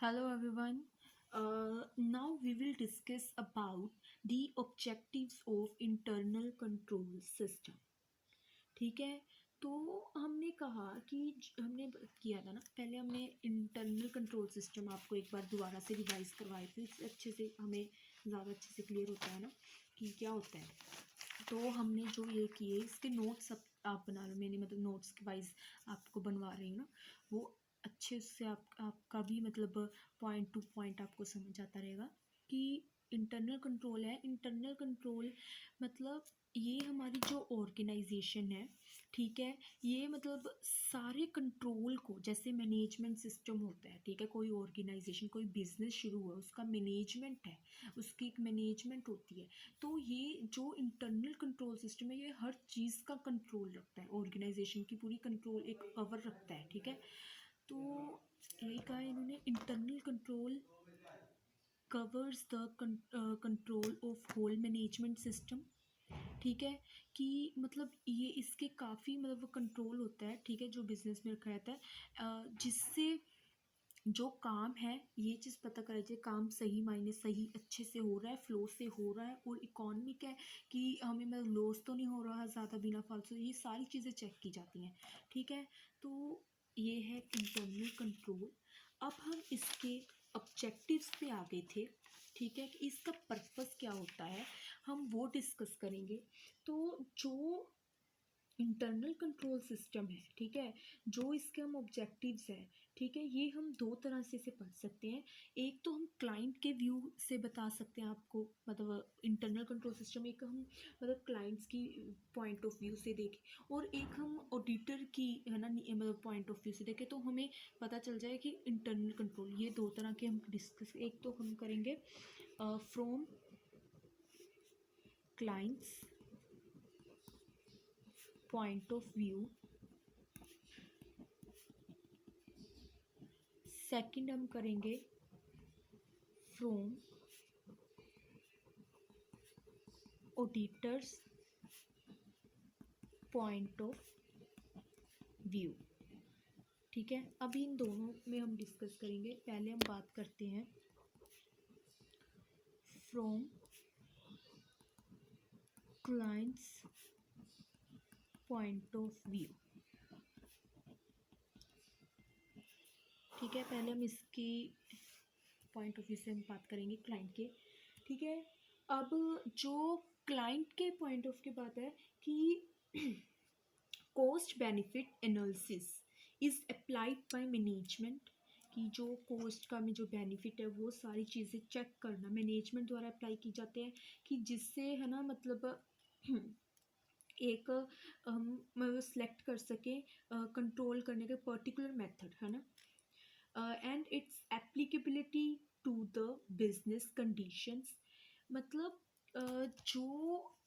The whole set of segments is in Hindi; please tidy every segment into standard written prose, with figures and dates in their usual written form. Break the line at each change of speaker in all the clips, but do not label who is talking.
Hello everyone. Now we will discuss about the objectives of internal control system. ठीक है। तो हमने कहा कि हमने किया था ना, पहले हमने इंटरनल कंट्रोल सिस्टम आपको एक बार दोबारा से रिवाइज करवाए थे, इससे अच्छे से हमें ज़्यादा अच्छे से क्लियर होता है ना कि क्या होता है। तो हमने जो ये किए इसके नोट्स आप बना लो, मैंने मतलब नोट्स के वाइज आपको बनवा रही हूँ ना, वो अच्छे से आपका भी मतलब पॉइंट टू पॉइंट आपको समझ आता रहेगा कि इंटरनल कंट्रोल है। इंटरनल कंट्रोल मतलब ये हमारी जो ऑर्गेनाइजेशन है, ठीक है, ये मतलब सारे कंट्रोल को, जैसे मैनेजमेंट सिस्टम होता है, ठीक है, कोई ऑर्गेनाइजेशन कोई बिजनेस शुरू हुआ उसका मैनेजमेंट है, उसकी एक मैनेजमेंट होती है। तो ये जो इंटरनल कंट्रोल सिस्टम है ये हर चीज़ का कंट्रोल रखता है, ऑर्गेनाइजेशन की पूरी कंट्रोल एक कवर रखता है, ठीक है। तो यही कहा इन्होंने, internal control covers the control of whole management system, ठीक है, कि मतलब ये इसके काफ़ी मतलब कंट्रोल होता है, ठीक है, जो बिजनेस में रखा रहता है, जिससे जो काम है ये चीज़ पता करा जाए काम सही मायने सही अच्छे से हो रहा है, फ्लो से हो रहा है, और इकोनॉमिक है कि हमें मतलब लॉस तो नहीं हो रहा ज़्यादा बिना फालतू, ये सारी चीज़ें चेक की जाती हैं, ठीक है। तो ये है इंटरनल कंट्रोल। अब हम इसके ऑब्जेक्टिव्स पे आ गए थे, ठीक है, कि इसका पर्पस क्या होता है हम वो डिस्कस करेंगे। तो जो इंटरनल कंट्रोल सिस्टम है, ठीक है, जो इसके हम ऑब्जेक्टिव्स हैं, ठीक है, ये हम दो तरह से इसे पढ़ सकते हैं। एक तो हम क्लाइंट के व्यू से बता सकते हैं आपको, मतलब इंटरनल कंट्रोल सिस्टम एक हम मतलब क्लाइंट्स की पॉइंट ऑफ व्यू से देखें, और एक हम ऑडिटर की है ना मतलब पॉइंट ऑफ व्यू से देखें, तो हमें पता चल जाए कि इंटरनल कंट्रोल ये दो तरह के हम डिस्कस, एक तो हम करेंगे from clients point of view, second हम करेंगे from auditors point of view, ठीक है। अभी इन दोनों में हम डिस्कस करेंगे। पहले हम बात करते हैं from clients point of view, ठीक है, पहले हम इसकी पॉइंट ऑफ व्यू से हम बात करेंगे क्लाइंट के, ठीक है। अब जो क्लाइंट के पॉइंट ऑफ की बात है कि cost benefit analysis is applied by management, कि जो कॉस्ट का में जो बेनिफिट है वो सारी चीज़ें चेक करना मैनेजमेंट द्वारा अप्लाई की जाते हैं, कि जिससे है ना मतलब एक हम मतलब सेलेक्ट कर सकें कंट्रोल करने के पर्टिकुलर मेथड, है ना, and its applicability to the business conditions, मतलब जो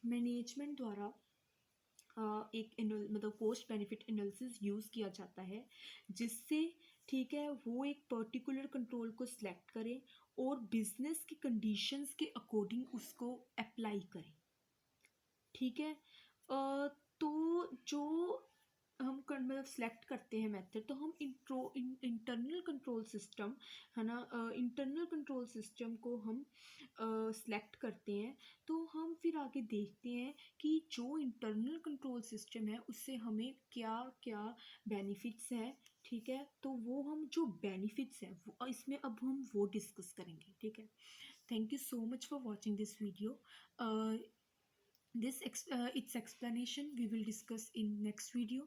मैनेजमेंट द्वारा एक मतलब कॉस्ट बेनिफिट एनालिसिस यूज़ किया जाता है, जिससे ठीक है वो एक पर्टिकुलर कंट्रोल को सिलेक्ट करें और बिजनेस की कंडीशंस के अकॉर्डिंग उसको अप्लाई करें, ठीक है। तो जो हम मतलब सेलेक्ट करते हैं मेथड, तो हम इंटरनल कंट्रोल सिस्टम है ना, इंटरनल कंट्रोल सिस्टम को हम सेलेक्ट करते हैं। तो हम फिर आगे देखते हैं कि जो इंटरनल कंट्रोल सिस्टम है उससे हमें क्या क्या बेनिफिट्स हैं, ठीक है। तो वो हम जो बेनिफिट्स हैं वो इसमें अब हम वो डिस्कस करेंगे, ठीक है। Thank you so much for watching this video. Its explanation we will discuss in next video.